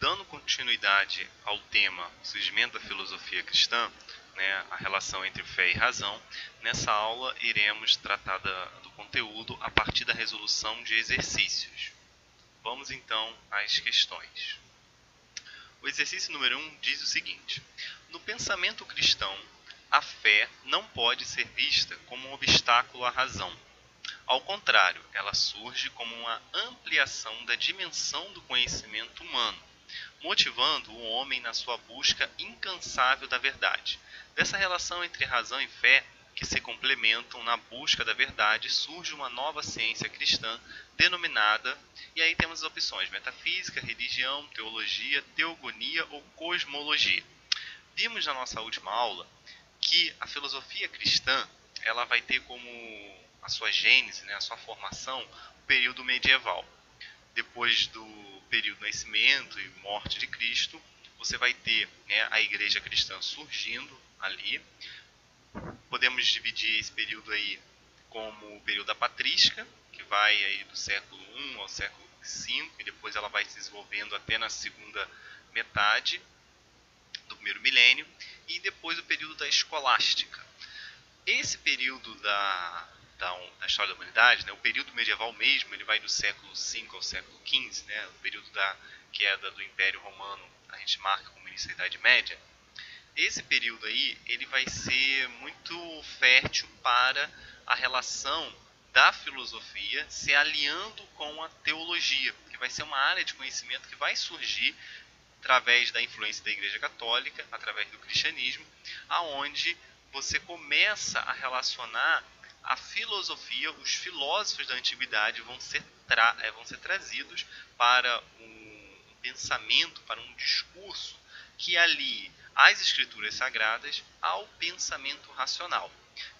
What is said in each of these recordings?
dando continuidade ao tema surgimento da filosofia cristã, né, a relação entre fé e razão, nessa aula iremos tratar do conteúdo a partir da resolução de exercícios. Vamos então às questões. O exercício número 1 diz o seguinte: no pensamento cristão, a fé não pode ser vista como um obstáculo à razão. Ao contrário, ela surge como uma ampliação da dimensão do conhecimento humano, motivando o homem na sua busca incansável da verdade. Dessa relação entre razão e fé, que se complementam na busca da verdade, surge uma nova ciência cristã denominada, e aí temos as opções: metafísica, religião, teologia, teogonia ou cosmologia. Vimos na nossa última aula que a filosofia cristã ela vai ter como a sua gênese, né, a sua formação, o período medieval. Depois do período nascimento e morte de Cristo, você vai ter, né, a igreja cristã surgindo ali. Podemos dividir esse período aí como o período da patrística, que vai aí do século I ao século V, e depois ela vai se desenvolvendo até na segunda metade do primeiro milênio, e depois o período da escolástica. Esse período da história da humanidade, né, o período medieval mesmo, ele vai do século V ao século XV, né, o período da queda do Império Romano, a gente marca como início da Idade Média. Esse período aí, ele vai ser muito fértil para a relação da filosofia se aliando com a teologia, que vai ser uma área de conhecimento que vai surgir através da influência da Igreja Católica, através do cristianismo, aonde você começa a relacionar a filosofia, os filósofos da antiguidade vão ser trazidos para um pensamento, para um discurso que alie as escrituras sagradas ao pensamento racional.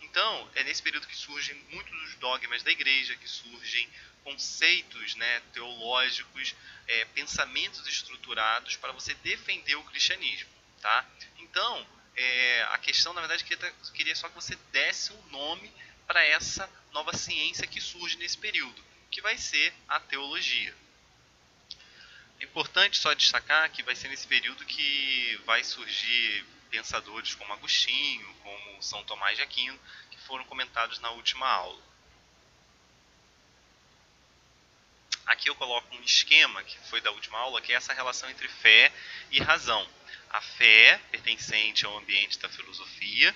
Então, é nesse período que surgem muitos dos dogmas da igreja, que surgem conceitos, né, teológicos, pensamentos estruturados para você defender o cristianismo. Tá? Então, a questão, na verdade, queria só que você desse um nome para essa nova ciência que surge nesse período, que vai ser a teologia. É importante só destacar que vai ser nesse período que vai surgir pensadores como Agostinho, como São Tomás de Aquino, que foram comentados na última aula. Aqui eu coloco um esquema que foi da última aula, que é essa relação entre fé e razão. A fé, pertencente ao ambiente da filosofia,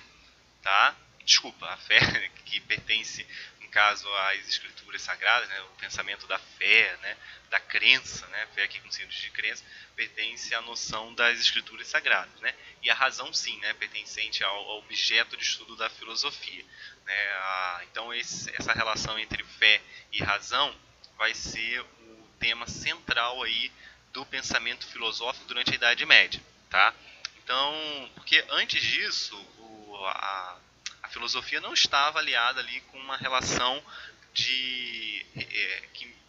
tá? Desculpa, a fé que pertence, no caso, às escrituras sagradas, né? O pensamento da fé, né? Da crença, né? Fé aqui com sentido de crença, pertence à noção das escrituras sagradas, né? E a razão, sim, né? Pertencente ao objeto de estudo da filosofia, né? Então, essa relação entre fé e razão vai ser o tema central aí do pensamento filosófico durante a Idade Média, tá? Então, porque antes disso, a filosofia não estava aliada ali com uma relação que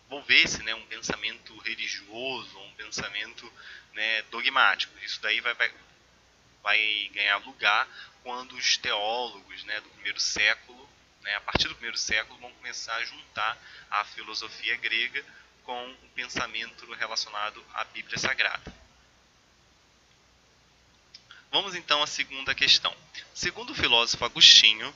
envolvesse, né, um pensamento religioso, um pensamento, né, dogmático. Isso daí vai ganhar lugar quando os teólogos, né, do primeiro século, né, a partir do primeiro século, vão começar a juntar a filosofia grega com o pensamento relacionado à Bíblia Sagrada. Vamos então à segunda questão. Segundo o filósofo Agostinho,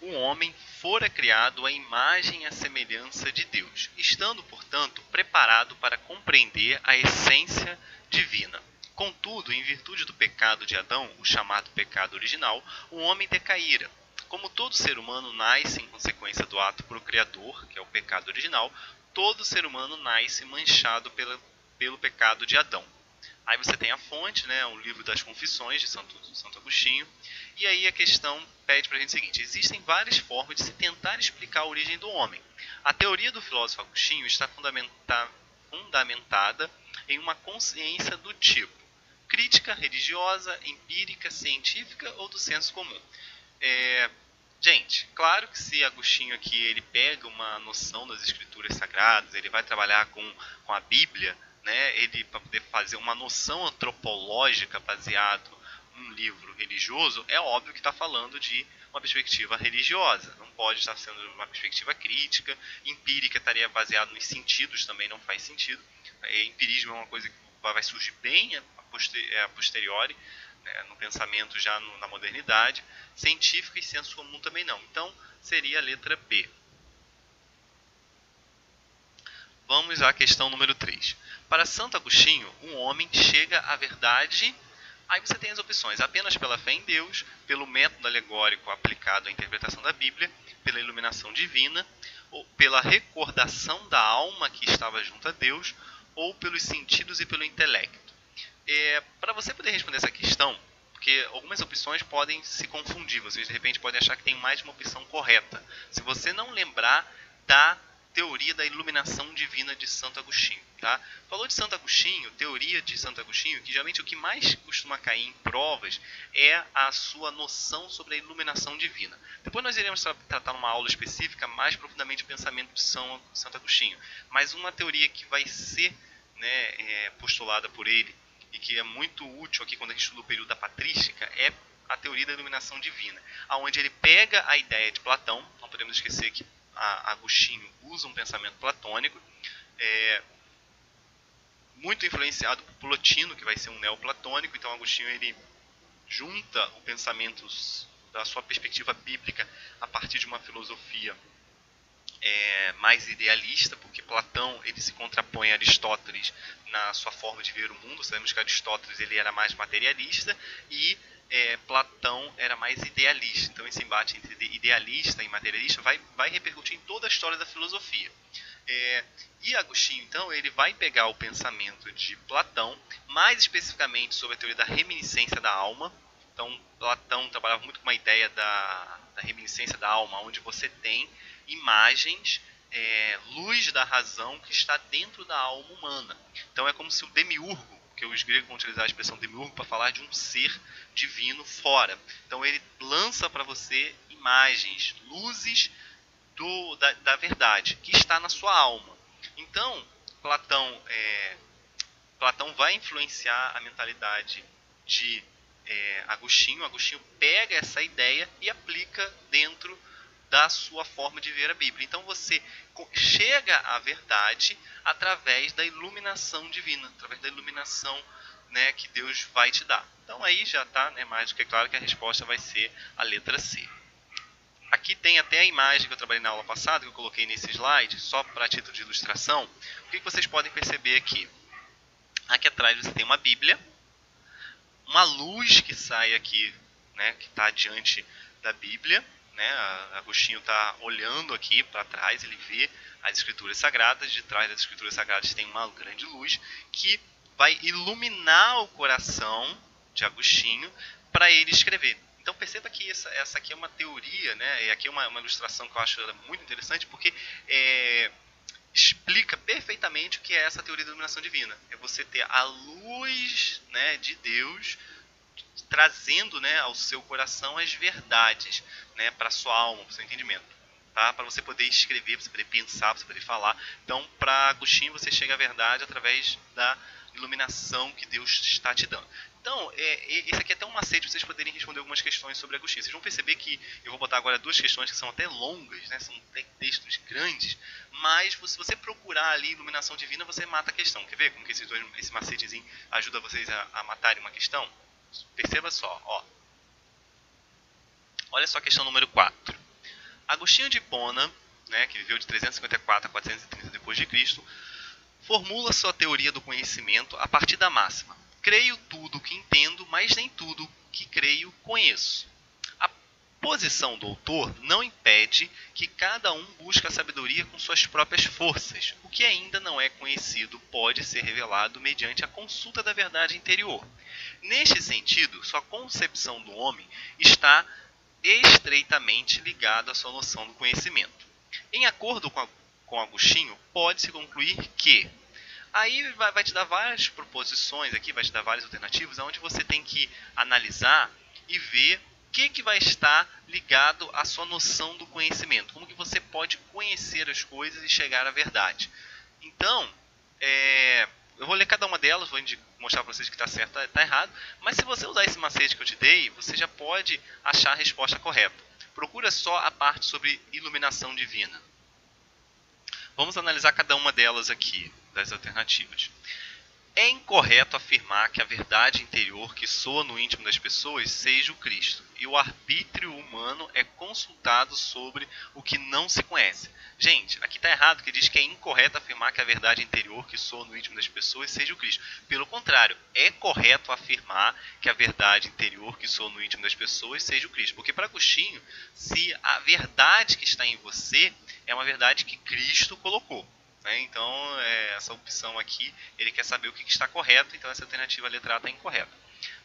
o homem fora criado à imagem e à semelhança de Deus, estando, portanto, preparado para compreender a essência divina. Contudo, em virtude do pecado de Adão, o chamado pecado original, o homem decaíra. Como todo ser humano nasce em consequência do ato procriador, que é o pecado original, todo ser humano nasce manchado pelo pecado de Adão. Aí você tem a fonte, né, o livro das Confissões de Santo Agostinho, e aí a questão pede para a gente o seguinte: existem várias formas de se tentar explicar a origem do homem. A teoria do filósofo Agostinho está fundamentada em uma consciência do tipo crítica, religiosa, empírica, científica ou do senso comum. Gente, claro que se Agostinho aqui ele pega uma noção das escrituras sagradas, ele vai trabalhar com a Bíblia, né, ele para poder fazer uma noção antropológica baseado num livro religioso, é óbvio que está falando de uma perspectiva religiosa, não pode estar sendo uma perspectiva crítica. Empírica estaria baseado nos sentidos, também não faz sentido. Empirismo é uma coisa que vai surgir bem a posteriori, né, no pensamento já na modernidade, científica e senso comum também não. Então, seria a letra B. Vamos à questão número 3. Para Santo Agostinho, um homem chega à verdade. Aí você tem as opções: apenas pela fé em Deus, pelo método alegórico aplicado à interpretação da Bíblia, pela iluminação divina, ou pela recordação da alma que estava junto a Deus, ou pelos sentidos e pelo intelecto. Para você poder responder essa questão, porque algumas opções podem se confundir, vocês de repente podem achar que tem mais de uma opção correta. Se você não lembrar da teoria da iluminação divina de Santo Agostinho, tá? Falou de Santo Agostinho, teoria de Santo Agostinho, que geralmente o que mais costuma cair em provas é a sua noção sobre a iluminação divina. Depois nós iremos tratar numa aula específica mais profundamente o pensamento de Santo Agostinho, mas uma teoria que vai ser, né, postulada por ele e que é muito útil aqui quando a gente estuda o período da patrística é a teoria da iluminação divina, onde ele pega a ideia de Platão. Não podemos esquecer que Agostinho usa um pensamento platônico, muito influenciado por Plotino, que vai ser um neoplatônico. Então Agostinho ele junta o pensamento da sua perspectiva bíblica a partir de uma filosofia mais idealista, porque Platão ele se contrapõe a Aristóteles na sua forma de ver o mundo. Sabemos que Aristóteles ele era mais materialista e Platão era mais idealista. Então esse embate entre idealista e materialista vai repercutir em toda a história da filosofia. E Agostinho, então, ele vai pegar o pensamento de Platão, mais especificamente sobre a teoria da reminiscência da alma. Então Platão trabalhava muito com a ideia da reminiscência da alma, onde você tem imagens, luz da razão que está dentro da alma humana. Então é como se o demiurgo, que os gregos vão utilizar a expressão demiurgo para falar de um ser divino fora. Então ele lança para você imagens, luzes da verdade, que está na sua alma. Então, Platão vai influenciar a mentalidade de Agostinho. Agostinho pega essa ideia e aplica dentro da sua forma de ver a Bíblia. Então você chega à verdade através da iluminação divina, através da iluminação, né, que Deus vai te dar. Então aí já está, né, mais do que claro que a resposta vai ser a letra C. Aqui tem até a imagem que eu trabalhei na aula passada, que eu coloquei nesse slide, só para título de ilustração. O que vocês podem perceber aqui? Aqui atrás você tem uma Bíblia, uma luz que sai aqui, né, que está diante da Bíblia, né? Agostinho está olhando aqui para trás, ele vê as escrituras sagradas. De trás das escrituras sagradas tem uma grande luz que vai iluminar o coração de Agostinho para ele escrever. Então perceba que essa aqui é uma teoria, né? E aqui é uma ilustração que eu acho muito interessante, porque explica perfeitamente o que é essa teoria da iluminação divina. É você ter a luz, né, de Deus trazendo, né, ao seu coração as verdades, né, para a sua alma, para o seu entendimento, tá? Para você poder escrever, para você poder pensar, para você poder falar. Então, para Agostinho, você chega à verdade através da iluminação que Deus está te dando. Então, esse aqui é até um macete para vocês poderem responder algumas questões sobre Agostinho. Vocês vão perceber que eu vou botar agora duas questões que são até longas, né? São textos grandes, mas se você procurar ali iluminação divina, você mata a questão. Quer ver como que esse macetezinho ajuda vocês a matarem uma questão? Perceba só, ó. Olha só a questão número 4. Agostinho de Hipona, né, que viveu de 354 a 430 d.C., formula sua teoria do conhecimento a partir da máxima: creio tudo que entendo, mas nem tudo que creio conheço. A posição do autor não impede que cada um busque a sabedoria com suas próprias forças. O que ainda não é conhecido pode ser revelado mediante a consulta da verdade interior. Neste sentido, sua concepção do homem está estreitamente ligada à sua noção do conhecimento. Em acordo com Agostinho, pode-se concluir que... Aí vai te dar várias proposições aqui, vai te dar várias alternativas, onde você tem que analisar e ver o que vai estar ligado à sua noção do conhecimento. Como que você pode conhecer as coisas e chegar à verdade. Então, eu vou ler cada uma delas, vou mostrar para vocês que está certo ou está errado. Mas se você usar esse macete que eu te dei, você já pode achar a resposta correta. Procura só a parte sobre iluminação divina. Vamos analisar cada uma delas aqui, das alternativas. É incorreto afirmar que a verdade interior que soa no íntimo das pessoas seja o Cristo, e o arbítrio humano é consultado sobre o que não se conhece. Gente, aqui está errado, que diz que é incorreto afirmar que a verdade interior que soa no íntimo das pessoas seja o Cristo. Pelo contrário, é correto afirmar que a verdade interior que soa no íntimo das pessoas seja o Cristo. Porque para Agostinho, se a verdade que está em você é uma verdade que Cristo colocou. Então, essa opção aqui, ele quer saber o que está correto, então essa alternativa letra A está incorreta.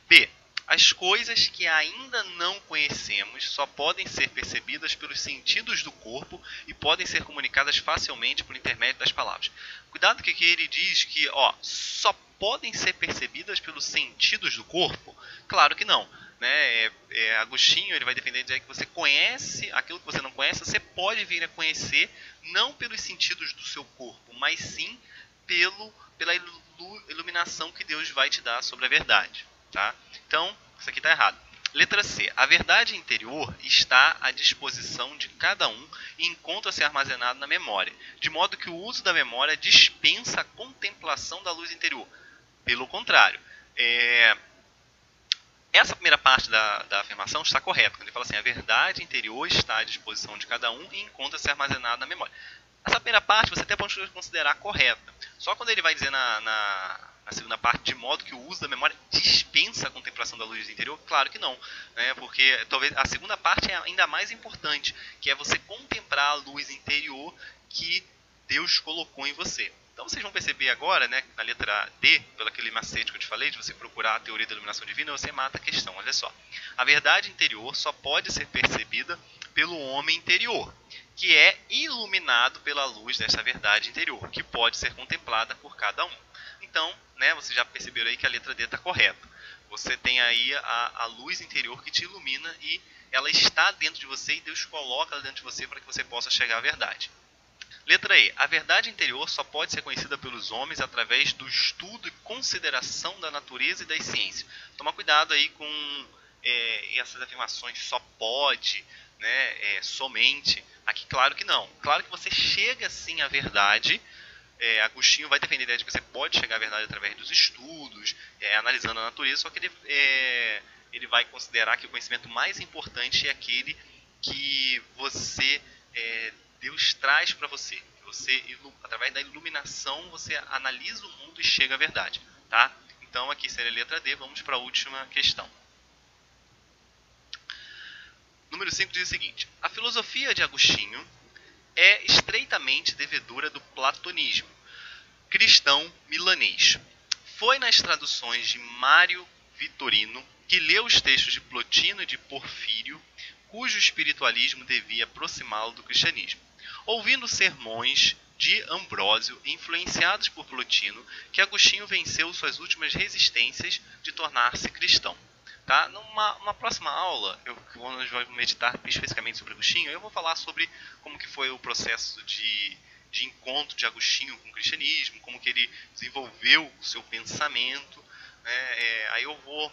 B. As coisas que ainda não conhecemos só podem ser percebidas pelos sentidos do corpo e podem ser comunicadas facilmente por intermédio das palavras. Cuidado que aqui ele diz que só podem ser percebidas pelos sentidos do corpo? Claro que não. Agostinho ele vai defender dizer que você conhece aquilo que você não conhece, você pode vir a conhecer não pelos sentidos do seu corpo, mas sim pela iluminação que Deus vai te dar sobre a verdade. Tá? Então, isso aqui está errado. Letra C. A verdade interior está à disposição de cada um e encontra-se armazenada na memória, de modo que o uso da memória dispensa a contemplação da luz interior. Pelo contrário, essa primeira parte da afirmação está correta, quando ele fala assim, a verdade interior está à disposição de cada um e encontra-se armazenada na memória. Essa primeira parte você até pode considerar correta, só quando ele vai dizer na segunda parte, de modo que o uso da memória dispensa a contemplação da luz interior, claro que não, porque talvez a segunda parte é ainda mais importante, que é você contemplar a luz interior que Deus colocou em você. Então vocês vão perceber agora, na letra D, pelo aquele macete que eu te falei, de você procurar a teoria da iluminação divina, você mata a questão. Olha só, a verdade interior só pode ser percebida pelo homem interior, que é iluminado pela luz dessa verdade interior, que pode ser contemplada por cada um. Então, vocês já perceberam aí que a letra D está correta. Você tem aí a luz interior que te ilumina e ela está dentro de você e Deus coloca ela dentro de você para que você possa chegar à verdade. Letra E. A verdade interior só pode ser conhecida pelos homens através do estudo e consideração da natureza e das ciências. Toma cuidado aí com essas afirmações só pode, somente. Aqui, claro que não. Claro que você chega sim à verdade. Agostinho vai defender a ideia de que você pode chegar à verdade através dos estudos, analisando a natureza, só que ele vai considerar que o conhecimento mais importante é aquele que Deus traz para você. Através da iluminação, você analisa o mundo e chega à verdade. Tá? Então, aqui seria a letra D. Vamos para a última questão. Número 5 diz o seguinte. A filosofia de Agostinho é estreitamente devedora do platonismo cristão milanês. Foi nas traduções de Mário Vitorino que leu os textos de Plotino e de Porfírio, cujo espiritualismo devia aproximá-lo do cristianismo. Ouvindo sermões de Ambrósio, influenciados por Plotino, que Agostinho venceu suas últimas resistências de tornar-se cristão. Tá? Numa próxima aula, nós vamos meditar especificamente sobre Agostinho, eu vou falar sobre como que foi o processo de encontro de Agostinho com o cristianismo, como que ele desenvolveu o seu pensamento. Aí eu vou,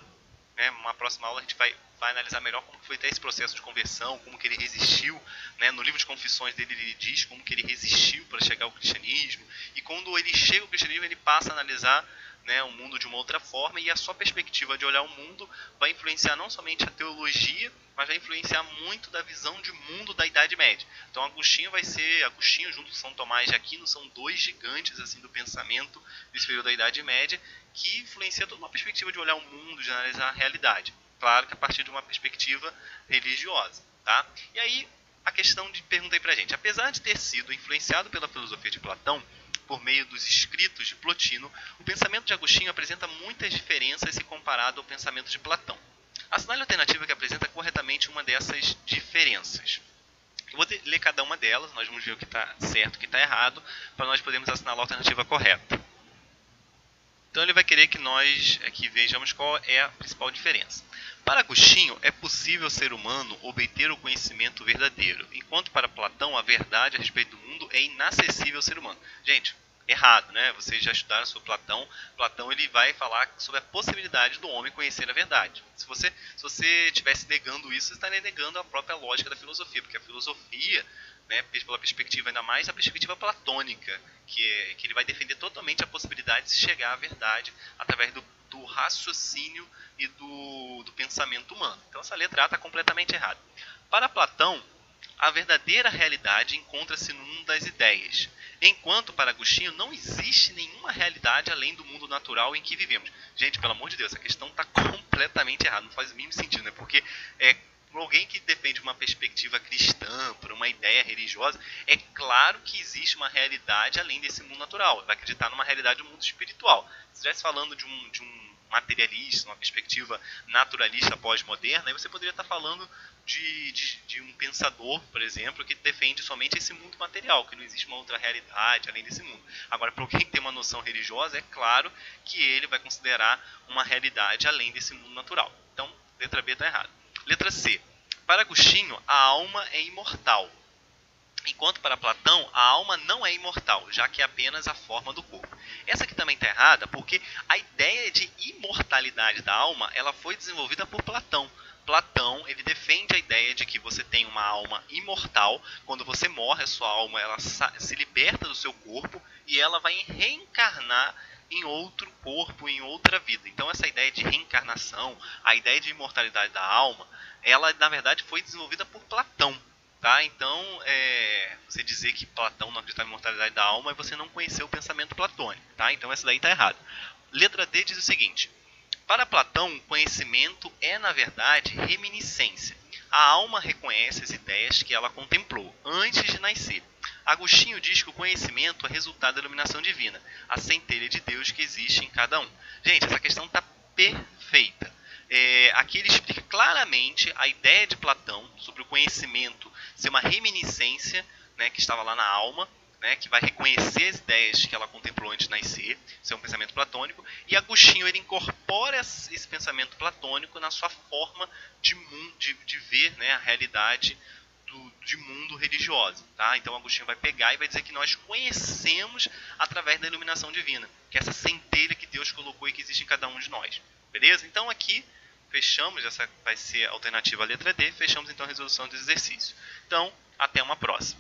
numa próxima aula, a gente vai analisar melhor como foi até esse processo de conversão, como que ele resistiu. No livro de confissões dele, ele diz como que ele resistiu para chegar ao cristianismo. E quando ele chega ao cristianismo, ele passa a analisar o mundo de uma outra forma, e a sua perspectiva de olhar o mundo vai influenciar não somente a teologia, mas vai influenciar muito da visão de mundo da Idade Média. Então Agostinho junto com São Tomás de Aquino são dois gigantes assim do pensamento desse período da Idade Média, que influencia toda uma perspectiva de olhar o mundo, de analisar a realidade. Claro que a partir de uma perspectiva religiosa. Tá? E aí a questão de pergunta aí pra gente. Apesar de ter sido influenciado pela filosofia de Platão, por meio dos escritos de Plotino, o pensamento de Agostinho apresenta muitas diferenças se comparado ao pensamento de Platão. Assinale a alternativa que apresenta corretamente uma dessas diferenças. Eu vou ler cada uma delas, nós vamos ver o que está certo e o que está errado, para nós podermos assinalar a alternativa correta. Então ele vai querer que nós aqui vejamos qual é a principal diferença. Para Agostinho, é possível ao ser humano obter o conhecimento verdadeiro, enquanto para Platão a verdade a respeito do mundo é inacessível ao ser humano. Gente, errado, Vocês já estudaram sobre Platão. Platão ele vai falar sobre a possibilidade do homem conhecer a verdade. Se você estivesse negando isso, você estaria negando a própria lógica da filosofia, porque a filosofia, né, pela perspectiva, ainda mais a perspectiva platônica, que ele vai defender totalmente a possibilidade de se chegar à verdade através do raciocínio e do pensamento humano. Então essa letra A está completamente errada. Para Platão, a verdadeira realidade encontra-se no mundo das ideias, enquanto para Agostinho não existe nenhuma realidade além do mundo natural em que vivemos. Gente, pelo amor de Deus, essa questão está completamente errada, não faz o mínimo sentido, né? Porque por alguém que defende uma perspectiva cristã, por uma ideia religiosa, é claro que existe uma realidade além desse mundo natural. Vai acreditar numa realidade do mundo espiritual. Se estivesse falando de um materialista, uma perspectiva naturalista pós-moderna, aí você poderia estar falando de um pensador, por exemplo, que defende somente esse mundo material, que não existe uma outra realidade além desse mundo. Agora, para alguém que tem uma noção religiosa, é claro que ele vai considerar uma realidade além desse mundo natural. Então, letra B está errada. Letra C. Para Agostinho, a alma é imortal, enquanto para Platão, a alma não é imortal, já que é apenas a forma do corpo. Essa aqui também está errada, porque a ideia de imortalidade da alma ela foi desenvolvida por Platão. Platão ele defende a ideia de que você tem uma alma imortal. Quando você morre, a sua alma ela se liberta do seu corpo e ela vai reencarnar em outro corpo, em outra vida. Então essa ideia de reencarnação, a ideia de imortalidade da alma, ela na verdade foi desenvolvida por Platão. Tá? Então, você dizer que Platão não acreditava em imortalidade da alma é você não conhecer o pensamento platônico. Tá? Então essa daí está errada. Letra D diz o seguinte: para Platão, o conhecimento é, na verdade, reminiscência. A alma reconhece as ideias que ela contemplou antes de nascer. Agostinho diz que o conhecimento é resultado da iluminação divina, a centelha de Deus que existe em cada um. Gente, essa questão está perfeita. Aqui ele explica claramente a ideia de Platão sobre o conhecimento ser uma reminiscência, né, que estava lá na alma, né, que vai reconhecer as ideias que ela contemplou antes de nascer. Isso é um pensamento platônico. E Agostinho ele incorpora esse pensamento platônico na sua forma de ver, né, a realidade de mundo religiosa. Tá? Então Agostinho vai pegar e vai dizer que nós conhecemos através da iluminação divina, que é essa centelha que Deus colocou e que existe em cada um de nós. Beleza? Então aqui fechamos, essa vai ser a alternativa à letra D, fechamos então a resolução desse exercício. Então, até uma próxima.